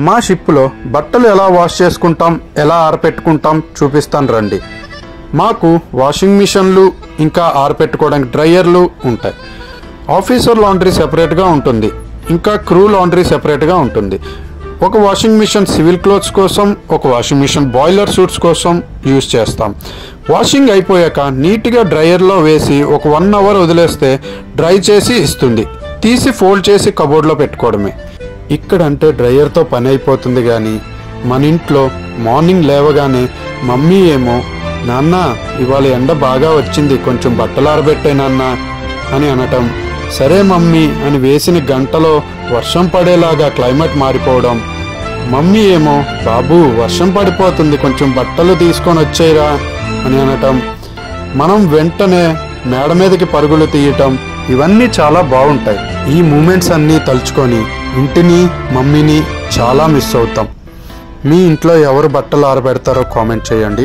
మా షిప్లో బట్టలు ఎలా వాష్ చేసుకుంటాం, ఎలా ఆరపెట్టుకుంటాం చూపిస్తాను రండి. మాకు వాషింగ్ మిషన్లు ఇంకా ఆరపెట్టుకోవడానికి డ్రైయర్లు ఉంటాయి. ఆఫీసర్ లాండ్రీ సెపరేట్గా ఉంటుంది, ఇంకా క్రూ లాండ్రీ సెపరేట్గా ఉంటుంది. ఒక వాషింగ్ మిషన్ సివిల్ క్లోత్స్ కోసం, ఒక వాషింగ్ మిషన్ బాయిలర్ సూట్స్ కోసం యూజ్ చేస్తాం. వాషింగ్ అయిపోయాక నీట్గా డ్రైయర్లో వేసి ఒక 1 అవర్ వదిలేస్తే డ్రై చేసి ఇస్తుంది. తీసి ఫోల్డ్ చేసి కబోర్డ్లో పెట్టుకోవడమే. ఇక్కడంటే డ్రైయర్తో పని అయిపోతుంది, కానీ మన ఇంట్లో మార్నింగ్ లేవగానే మమ్మీ ఏమో నాన్న ఇవాళ ఎండ బాగా వచ్చింది, కొంచెం బట్టలు ఆరబెట్టే నాన్న అని అనటం. సరే మమ్మీ అని వేసిన గంటలో వర్షం పడేలాగా క్లైమేట్ మారిపోవడం. మమ్మీ ఏమో బాబు వర్షం పడిపోతుంది, కొంచెం బట్టలు తీసుకొని వచ్చేయరా అని అనటం. మనం వెంటనే మేడ మీదకి పరుగులు తీయటం. ఇవన్నీ చాలా బాగుంటాయి. ఈ మూమెంట్స్ అన్నీ తలుచుకొని ఇంటిని మమ్మీని చాలా మిస్ అవుతాం. మీ ఇంట్లో ఎవరు బట్టలు ఆరబెడతారో కామెంట్ చేయండి.